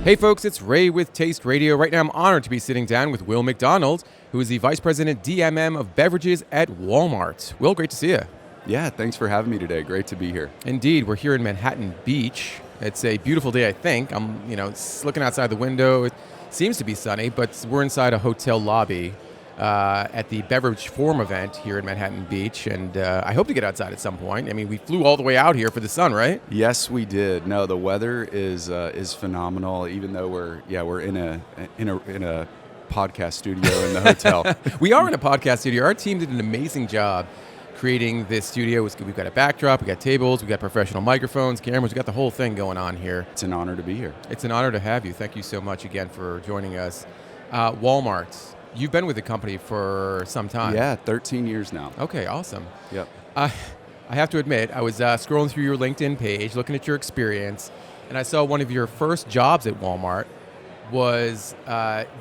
Hey folks, it's Ray with Taste Radio. Right now I'm honored to be sitting down with Will McDonald, who is the Vice President DMM of Beverages at Walmart. Will, great to see you. Yeah, thanks for having me today. Great to be here. Indeed, we're here in Manhattan Beach. It's a beautiful day, I think. I'm, looking outside the window. It seems to be sunny, but we're inside a hotel lobby at the Beverage Forum event here in Manhattan Beach, and I hope to get outside at some point. I mean, we flew all the way out here for the sun, right? Yes, we did. No, the weather is phenomenal. Even though we're in a podcast studio in the hotel. We are in a podcast studio. Our team did an amazing job creating this studio. We've got a backdrop, we got tables, we got professional microphones, cameras, we got the whole thing going on here. It's an honor to be here. It's an honor to have you. Thank you so much again for joining us. Walmart. You've been with the company for some time. Yeah, 13 years now. Okay, awesome. Yep. I have to admit, I was scrolling through your LinkedIn page, looking at your experience, and I saw one of your first jobs at Walmart was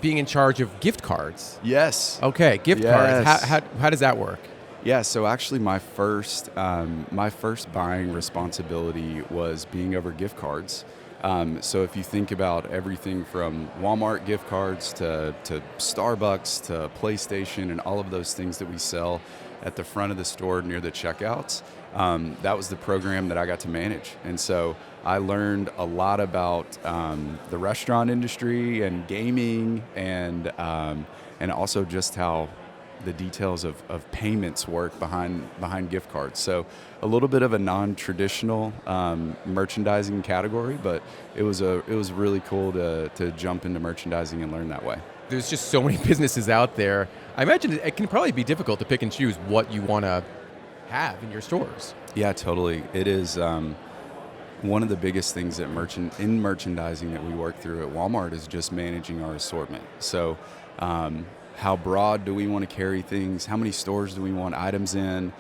being in charge of gift cards. Yes. Okay, gift cards. How does that work? Yeah, so actually my first buying responsibility was being over gift cards. So if you think about everything from Walmart gift cards to Starbucks to PlayStation and all of those things that we sell at the front of the store near the checkouts, that was the program that I got to manage. And so I learned a lot about the restaurant industry and gaming and also just how the details of payments work behind gift cards. So a little bit of a non-traditional merchandising category, but it was really cool to jump into merchandising and learn that way. There's just so many businesses out there. I imagine it can probably be difficult to pick and choose what you want to have in your stores. Yeah, totally. It is one of the biggest things that in merchandising that we work through at Walmart is just managing our assortment. So how broad do we want to carry things? How many stores do we want items in?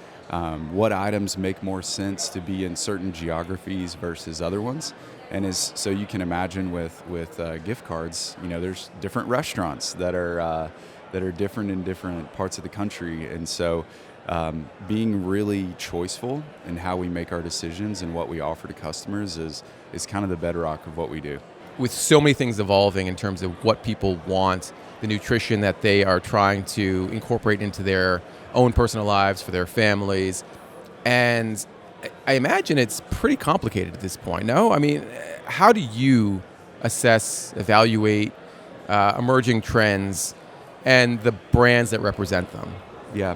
What items make more sense to be in certain geographies versus other ones? And so you can imagine with gift cards, there's different restaurants that are different in different parts of the country, and so being really choiceful in how we make our decisions and what we offer to customers is kind of the bedrock of what we do. With so many things evolving in terms of what people want, the nutrition that they are trying to incorporate into their own personal lives for their families. And I imagine it's pretty complicated at this point, no? I mean, how do you assess, evaluate emerging trends and the brands that represent them? Yeah,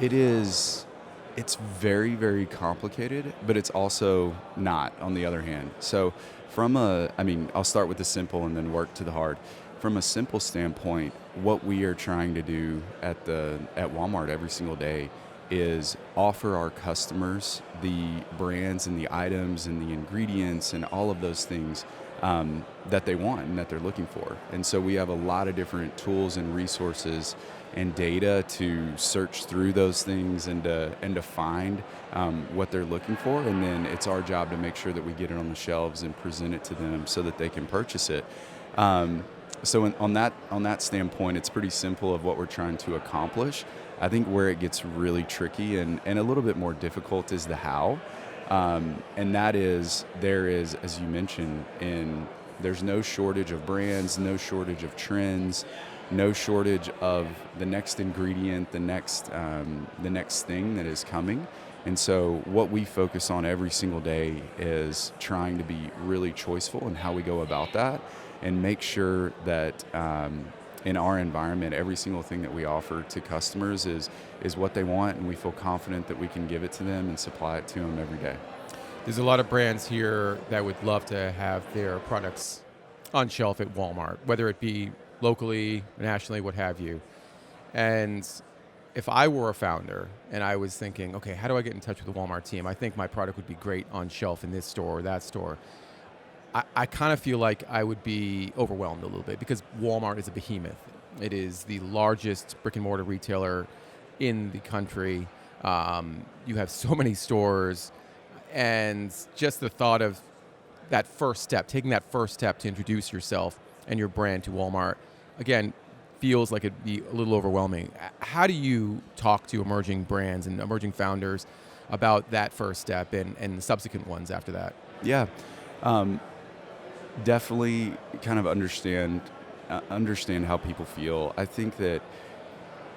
it's very, very complicated, but it's also not, on the other hand. So I'll start with the simple and then work to the hard. From a simple standpoint, what we are trying to do at Walmart every single day is offer our customers the brands and the items and the ingredients and all of those things that they want and that they're looking for. And so we have a lot of different tools and resources and data to search through those things and to find what they're looking for. And then it's our job to make sure that we get it on the shelves and present it to them so that they can purchase it. So on that standpoint, it's pretty simple of what we're trying to accomplish. I think where it gets really tricky and a little bit more difficult is the how. And that is, there is, as you mentioned, there's no shortage of brands, no shortage of trends, no shortage of the next ingredient, the next thing that is coming. And so what we focus on every single day is trying to be really choiceful in how we go about that and make sure that in our environment, every single thing that we offer to customers is what they want, and we feel confident that we can give it to them and supply it to them every day. There's a lot of brands here that would love to have their products on shelf at Walmart, whether it be locally, nationally, what have you. And if I were a founder and I was thinking, okay, how do I get in touch with the Walmart team? I think my product would be great on shelf in this store or that store. I kind of feel like I would be overwhelmed a little bit because Walmart is a behemoth. It is the largest brick and mortar retailer in the country. You have so many stores, and just the thought of that first step, taking that first step to introduce yourself and your brand to Walmart, again, feels like it'd be a little overwhelming. How do you talk to emerging brands and emerging founders about that first step and the subsequent ones after that? Yeah. Definitely kind of understand how people feel. I think that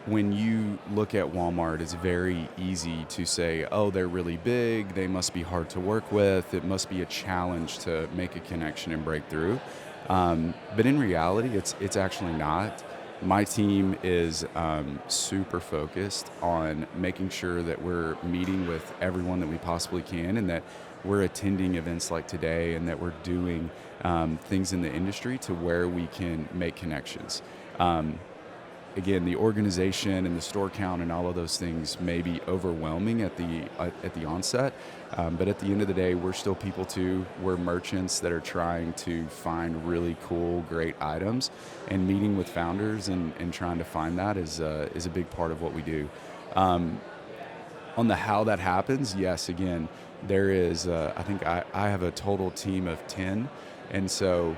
when you look at Walmart, it's very easy to say, oh, they're really big, they must be hard to work with, it must be a challenge to make a connection and break through. But in reality, it's actually not. My team is super focused on making sure that we're meeting with everyone that we possibly can, and that we're attending events like today, and that we're doing things in the industry to where we can make connections. Again, the organization and the store count and all of those things may be overwhelming at the onset, but at the end of the day, we're still people too. We're merchants that are trying to find really cool, great items, and meeting with founders and trying to find that is a big part of what we do. On the how that happens, yes, again, there is. I think I have a total team of 10, and so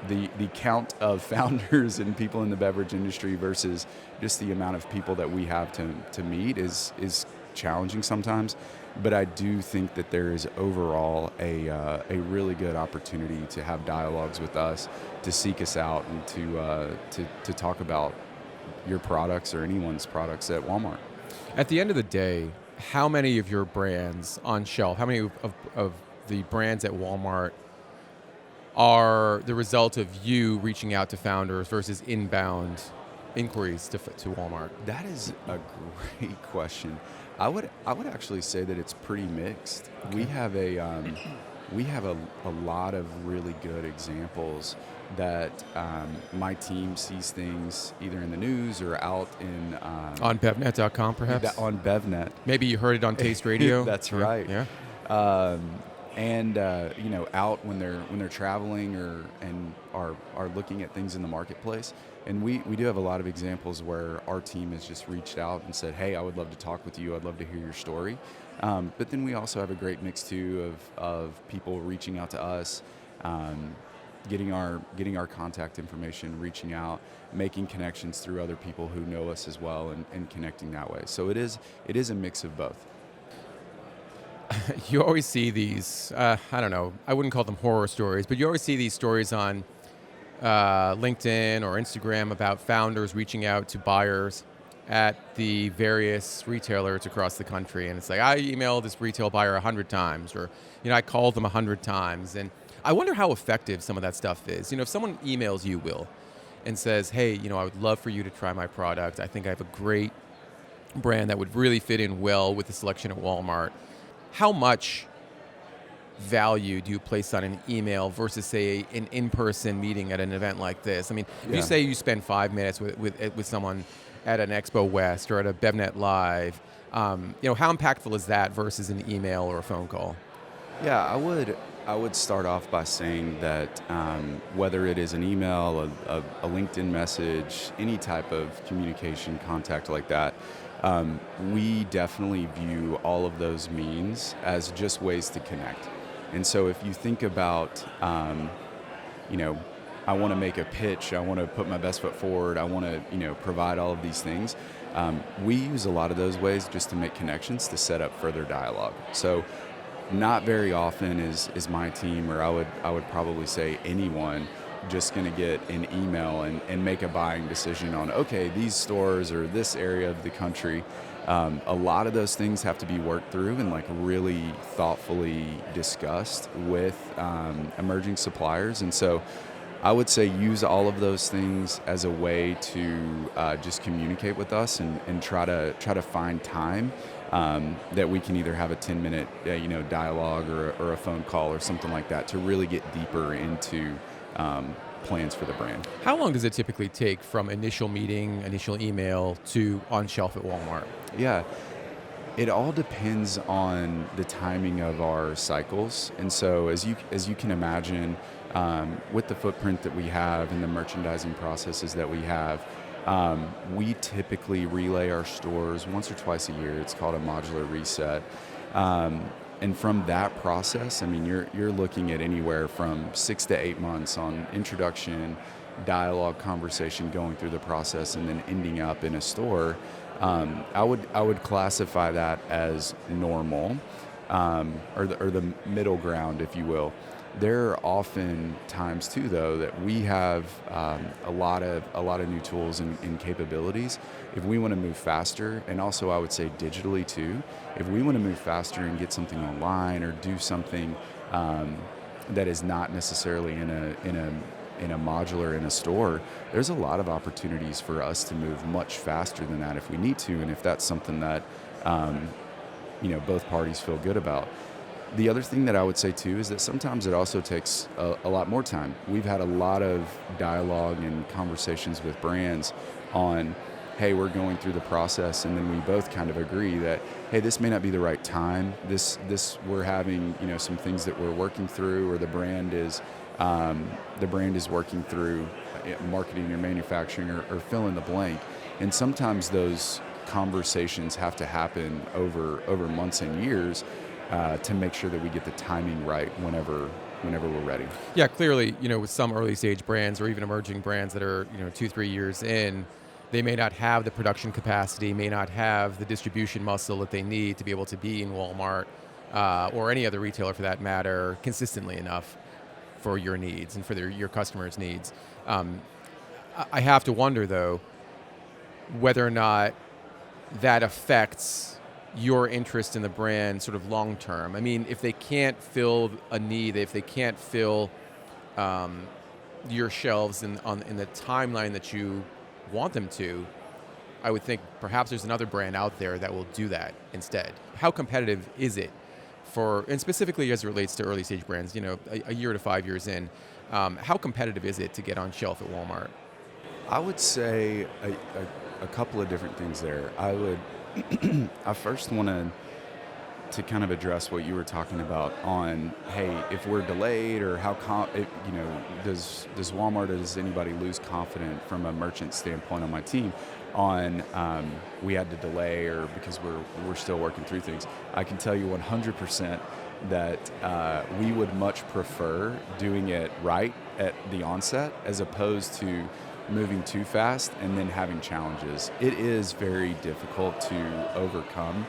the count of founders and people in the beverage industry versus just the amount of people that we have to meet is challenging sometimes. But I do think that there is overall a really good opportunity to have dialogues with us, to seek us out, and to talk about your products or anyone's products at Walmart. At the end of the day, how many of your brands on shelf, how many of the brands at Walmart are the result of you reaching out to founders versus inbound inquiries to Walmart? That is a great question. I would actually say that it's pretty mixed. Okay. We have a lot of really good examples that my team sees things either in the news or out in On BevNET.com, perhaps? on BevNet. Maybe you heard it on Taste Radio? That's Yeah. right. Yeah. And out when they're traveling and are looking at things in the marketplace. And we do have a lot of examples where our team has just reached out and said, hey, I would love to talk with you, I'd love to hear your story. But then we also have a great mix too of people reaching out to us, getting our contact information, reaching out, making connections through other people who know us as well, and connecting that way. So it is a mix of both. You always see these, I don't know, I wouldn't call them horror stories, but you always see these stories on LinkedIn or Instagram about founders reaching out to buyers at the various retailers across the country. And it's like, I emailed this retail buyer 100 times, or, I called them 100 times. And I wonder how effective some of that stuff is. If someone emails you, Will, and says, hey, I would love for you to try my product. I think I have a great brand that would really fit in well with the selection at Walmart. How much value do you place on an email versus, say, an in-person meeting at an event like this? I mean, if you say you spend 5 minutes with someone at an Expo West or at a BevNet Live, how impactful is that versus an email or a phone call? Yeah, I would start off by saying that whether it is an email, a LinkedIn message, any type of communication contact like that, we definitely view all of those means as just ways to connect. And so if you think about, I want to make a pitch, I want to put my best foot forward, I want to, provide all of these things, we use a lot of those ways just to make connections to set up further dialogue. So not very often is my team, or I would probably say anyone, just going to get an email and make a buying decision on, okay, these stores or this area of the country. A lot of those things have to be worked through and really thoughtfully discussed with emerging suppliers. And so I would say use all of those things as a way to just communicate with us and try to find time that we can either have a 10-minute dialogue or a phone call or something like that to really get deeper into plans for the brand. How long does it typically take from initial meeting, initial email to on shelf at Walmart? Yeah, it all depends on the timing of our cycles. And so as you can imagine, with the footprint that we have and the merchandising processes that we have, we typically relay our stores once or twice a year. It's called a modular reset. And from that process, I mean, you're looking at anywhere from 6 to 8 months on introduction, dialogue, conversation, going through the process, and then ending up in a store. I would classify that as normal. or the middle ground, if you will. There are often times too, though, that we have a lot of new tools and capabilities. If we want to move faster, and also I would say digitally too, if we want to move faster and get something online or do something that is not necessarily in a modular in a store, there's a lot of opportunities for us to move much faster than that if we need to, and if that's something that both parties feel good about. The other thing that I would say too is that sometimes it also takes a lot more time. We've had a lot of dialogue and conversations with brands on, hey, we're going through the process, and then we both kind of agree that, hey, this may not be the right time. This we're having some things that we're working through, or the brand is working through marketing or manufacturing or fill in the blank. And sometimes those conversations have to happen over months and years to make sure that we get the timing right whenever we're ready. Yeah, clearly, with some early stage brands or even emerging brands that are 2-3 years in, they may not have the production capacity, may not have the distribution muscle that they need to be able to be in Walmart or any other retailer for that matter consistently enough for your needs and for your customers' needs. I have to wonder, though, whether or not that affects your interest in the brand sort of long term. I mean, if they can't fill a need, if they can't fill your shelves in the timeline that you want them to, I would think perhaps there's another brand out there that will do that instead. How competitive is it and specifically as it relates to early stage brands, a year to 5 years in, how competitive is it to get on shelf at Walmart? I would say a couple of different things there. I first want to kind of address what you were talking about on, hey, if we're delayed, or does Walmart or does anybody lose confidence from a merchant standpoint on my team on we had to delay or because we're still working through things. I can tell you 100% that we would much prefer doing it right at the onset as opposed to moving too fast and then having challenges. It is very difficult to overcome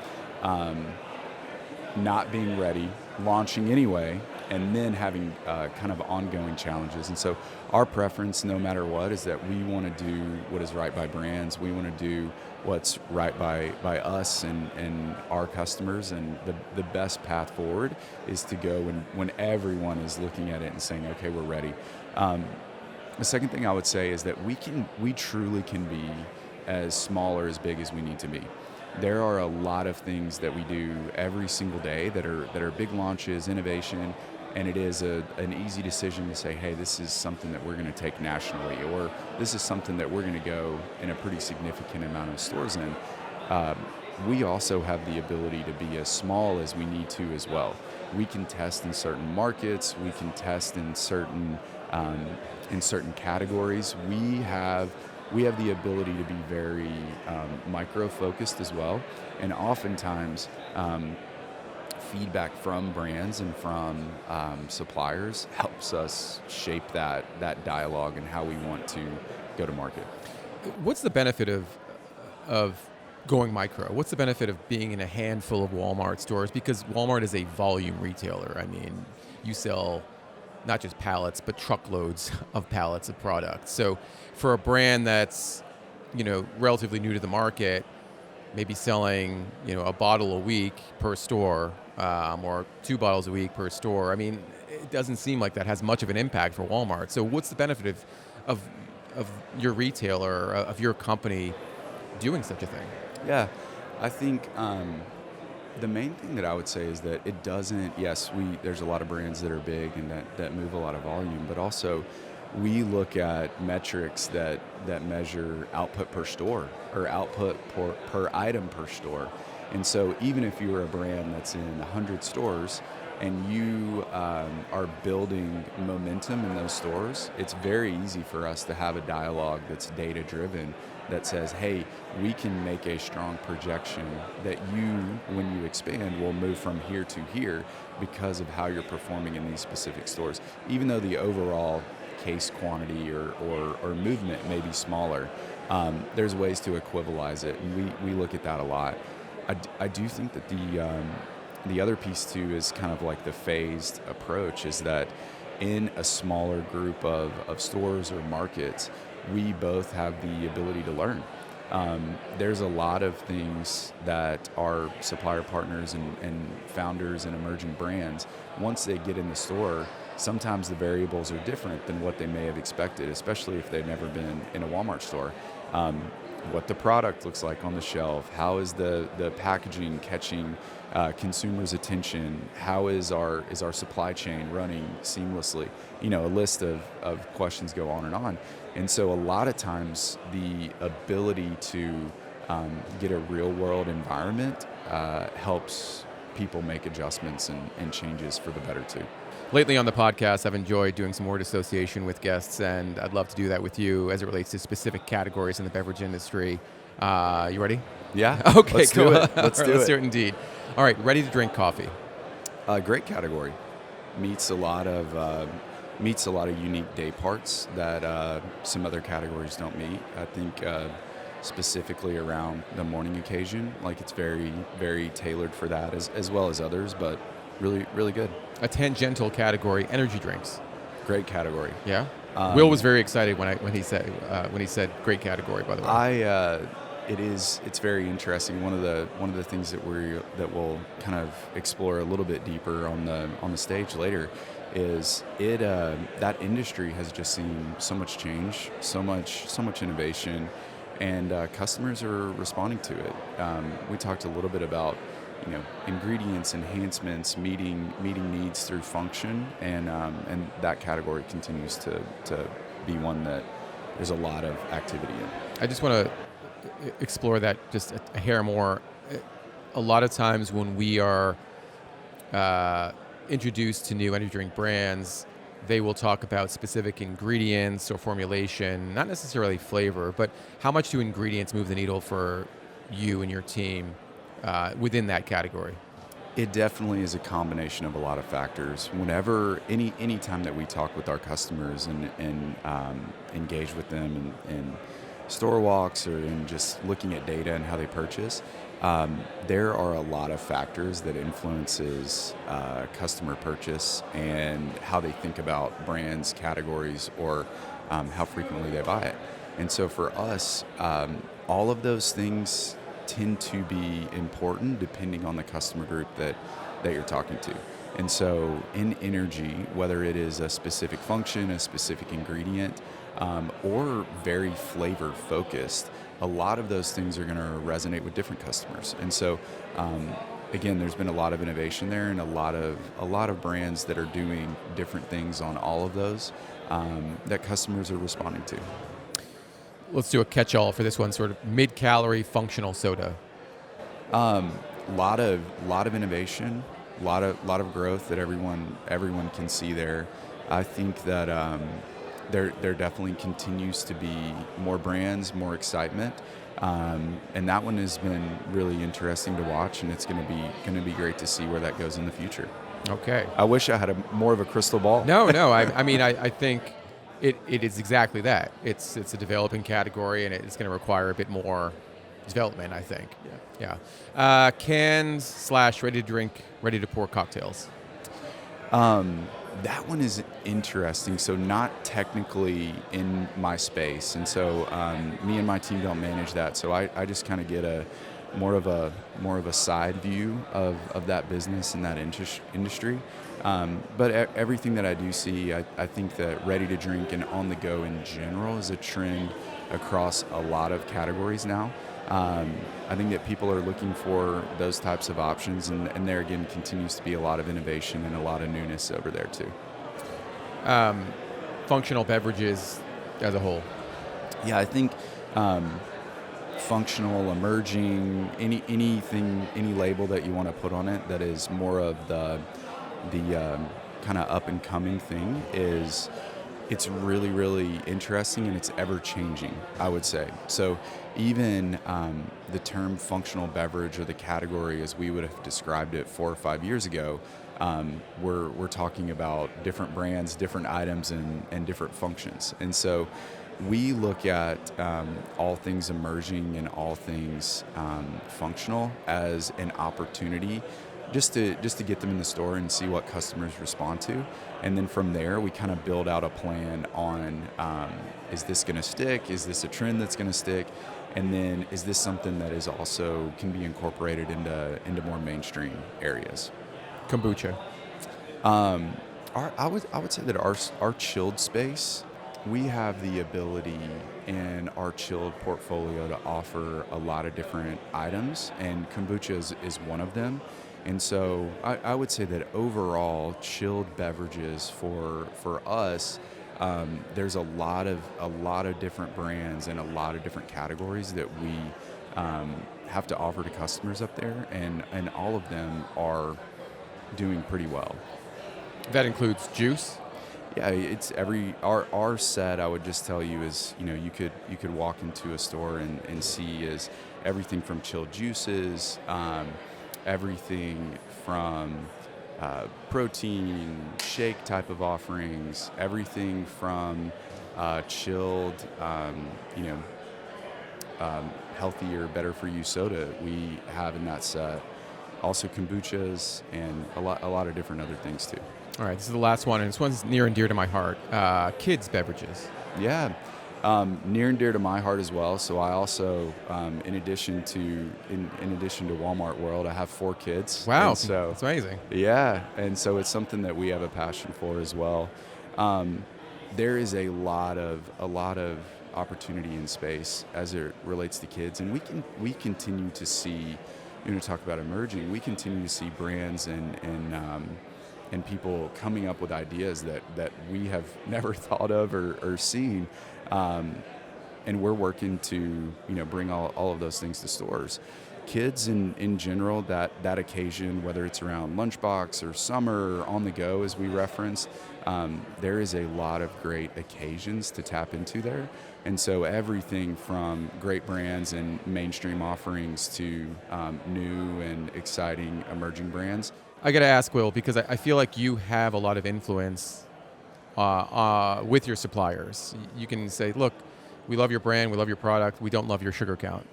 not being ready, launching anyway, and then having kind of ongoing challenges. And so our preference, no matter what, is that we want to do what is right by brands. We want to do what's right by us and our customers. And the best path forward is to go when everyone is looking at it and saying, okay, we're ready. The second thing I would say is that we truly can be as small or as big as we need to be. There are a lot of things that we do every single day that are big launches, innovation, and it is an easy decision to say, hey, this is something that we're going to take nationally, or this is something that we're going to go in a pretty significant amount of stores in. We also have the ability to be as small as we need to as well. We can test in certain markets. We can test in certain categories. We have the ability to be very micro-focused as well, and oftentimes feedback from brands and from suppliers helps us shape that dialogue and how we want to go to market. What's the benefit of going micro? What's the benefit of being in a handful of Walmart stores? Because Walmart is a volume retailer. I mean, you sell not just pallets, but truckloads of pallets of products. So for a brand that's, relatively new to the market, maybe selling, a bottle a week per store, or 2 bottles a week per store, I mean, it doesn't seem like that has much of an impact for Walmart. So what's the benefit of your retailer, of your company doing such a thing? Yeah, I think the main thing that I would say is that it doesn't, yes, there's a lot of brands that are big and that move a lot of volume, but also we look at metrics that measure output per store or output per item per store. And so even if you're a brand that's in 100 stores and you are building momentum in those stores, it's very easy for us to have a dialogue that's data-driven that says, hey, we can make a strong projection that you, when you expand, will move from here to here because of how you're performing in these specific stores. Even though the overall case quantity or movement may be smaller, there's ways to equivalize it, and we look at that a lot. I do think that the other piece too is kind of like the phased approach, is that in a smaller group of stores or markets, we both have the ability to learn. There's a lot of things that our supplier partners and founders and emerging brands, once they get in the store, sometimes the variables are different than what they may have expected, especially if they've never been in a Walmart store. What the product looks like on the shelf, how is the packaging catching consumers' attention, how is our supply chain running seamlessly? A list of questions go on and on. And so a lot of times the ability to get a real world environment helps people make adjustments and changes for the better too. Lately on the podcast, I've enjoyed doing some word association with guests, and I'd love to do that with you as it relates to specific categories in the beverage industry. You ready? Yeah. Okay, let's cool. do it. Let's do Let's it. do it indeed. All right, ready to drink coffee. Great category. Meets a lot of unique day parts that some other categories don't meet. I think specifically around the morning occasion, like it's very, very tailored for that as well as others, but really, really good. A tangential category, energy drinks. Great category. Yeah. Will was very excited when he said great category. By the way, it's very interesting. One of the things that we'll kind of explore a little bit deeper on the stage later is that industry has just seen so much change, so much innovation, and customers are responding to it. We talked a little bit about ingredients, enhancements, meeting needs through function, and that category continues to be one that there's a lot of activity in. I just want to explore that just a hair more. A lot of times when we are introduced to new energy drink brands, they will talk about specific ingredients or formulation, not necessarily flavor, but how much do ingredients move the needle for you and your team within that category? It definitely is a combination of a lot of factors. Whenever, any time that we talk with our customers and engage with them in store walks or in just looking at data and how they purchase, there are a lot of factors that influences customer purchase and how they think about brands, categories, or how frequently they buy it. And so for us, all of those things tend to be important depending on the customer group that you're talking to. And so in energy, whether it is a specific function, a specific ingredient, or very flavor focused, a lot of those things are going to resonate with different customers. And so again, there's been a lot of innovation there, and a lot of brands that are doing different things on all of those that customers are responding to. Let's do a catch-all for this one, sort of mid-calorie functional soda. Lot of innovation, lot of growth that everyone can see there. I think that there definitely continues to be more brands, more excitement, and that one has been really interesting to watch, and it's going to be great to see where that goes in the future. Okay. I wish I had more of a crystal ball. No. I mean, I think it is exactly that. It's a developing category, and it's going to require a bit more development, I think. Yeah. Cans / ready to drink, ready to pour cocktails. That one is interesting. So not technically in my space, and so me and my team don't manage that. So I just kind of get more of a side view of that business and that industry. But everything that I do see, I think that ready to drink and on the go in general is a trend across a lot of categories now. I think that people are looking for those types of options, and there again continues to be a lot of innovation and a lot of newness over there too. Functional beverages as a whole. Yeah, I think functional, emerging, anything, any label that you want to put on it that is more of the kind of up and coming thing it's really, really interesting, and it's ever changing, I would say. So even the term functional beverage, or the category as we would have described it 4 or 5 years ago, we're talking about different brands, different items, and different functions. And so we look at all things emerging and all things functional as an opportunity just to get them in the store and see what customers respond to. And then from there, we kind of build out a plan on, is this going to stick? Is this a trend that's going to stick? And then is this something that is also can be incorporated into more mainstream areas? Kombucha. I would say that our chilled space, we have the ability in our chilled portfolio to offer a lot of different items, and kombucha is one of them. And so I would say that overall, chilled beverages for us, there's a lot of different brands and a lot of different categories that we have to offer to customers up there, and all of them are doing pretty well. That includes juice. Yeah, it's our set. I would just tell you is, you could walk into a store and see is everything from chilled juices, everything from protein shake type of offerings, everything from chilled, healthier, better for you soda we have in that set. Also kombuchas and a lot of different other things too. All right, this is the last one, and this one's near and dear to my heart. Kids beverages. Yeah, near and dear to my heart as well. So I also, in addition to Walmart World, I have 4 kids. Wow, and so that's amazing. Yeah, and so it's something that we have a passion for as well. There is a lot of opportunity in space as it relates to kids, and we continue to see. Talk about emerging. We continue to see brands and people coming up with ideas that we have never thought of or seen, and we're working to bring all of those things to stores. Kids in general, that occasion, whether it's around lunchbox or summer or on the go, as we reference, there is a lot of great occasions to tap into there. And so everything from great brands and mainstream offerings to new and exciting emerging brands. I got to ask, Will, because I feel like you have a lot of influence with your suppliers. You can say, look, we love your brand, we love your product, we don't love your sugar count.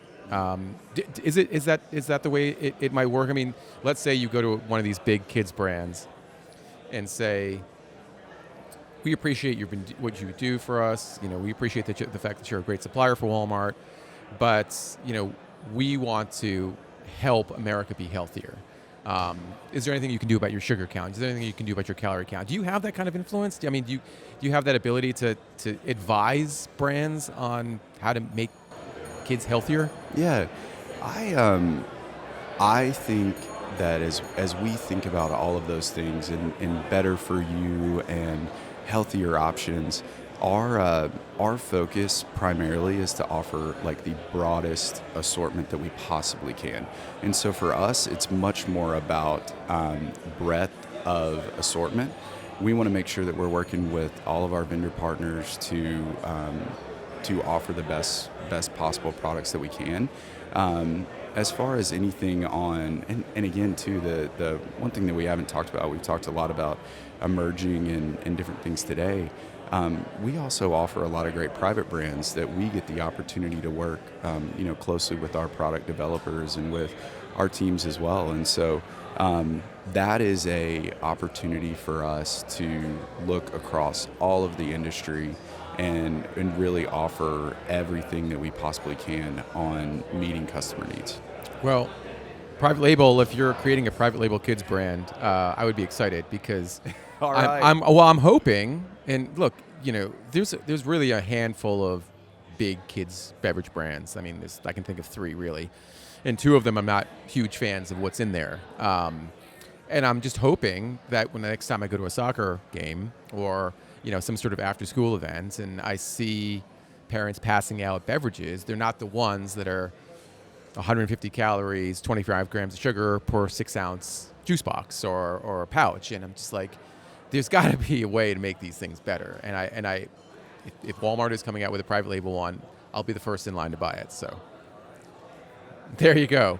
Is that the way it might work? I mean, let's say you go to one of these big kids brands and say, we appreciate what you do for us. We appreciate the fact that you're a great supplier for Walmart, but we want to help America be healthier. Is there anything you can do about your sugar count? Is there anything you can do about your calorie count? Do you have that kind of influence? Do you have that ability to advise brands on how to make kids healthier? Yeah, I think that as we think about all of those things and better for you and healthier options, our focus primarily is to offer like the broadest assortment that we possibly can. And so for us, it's much more about breadth of assortment. We want to make sure that we're working with all of our vendor partners to offer the best possible products that we can. As far as anything on, and again too, the one thing that we haven't talked about, we've talked a lot about emerging and different things today. We also offer a lot of great private brands that we get the opportunity to work, closely with our product developers and with our teams as well. And so that is a opportunity for us to look across all of the industry and really offer everything that we possibly can on meeting customer needs. Well, private label, if you're creating a private label kids brand, I would be excited because all right. I'm hoping, and look, there's really a handful of big kids beverage brands. I mean, I can think of 3 really, and 2 of them I'm not huge fans of what's in there. And I'm just hoping that when the next time I go to a soccer game or some sort of after-school event and I see parents passing out beverages, they're not the ones that are 150 calories, 25 grams of sugar per 6-ounce juice box or a pouch. And I'm just like, there's got to be a way to make these things better. And if Walmart is coming out with a private label one, I'll be the first in line to buy it. So there you go.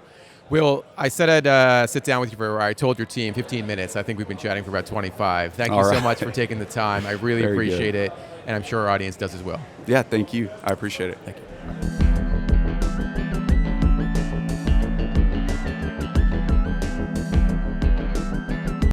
Will, I said I'd sit down with you I told your team 15 minutes. I think we've been chatting for about 25. Thank you so much for taking the time. I really appreciate it, and I'm sure our audience does as well. Yeah, thank you. I appreciate it. Thank you.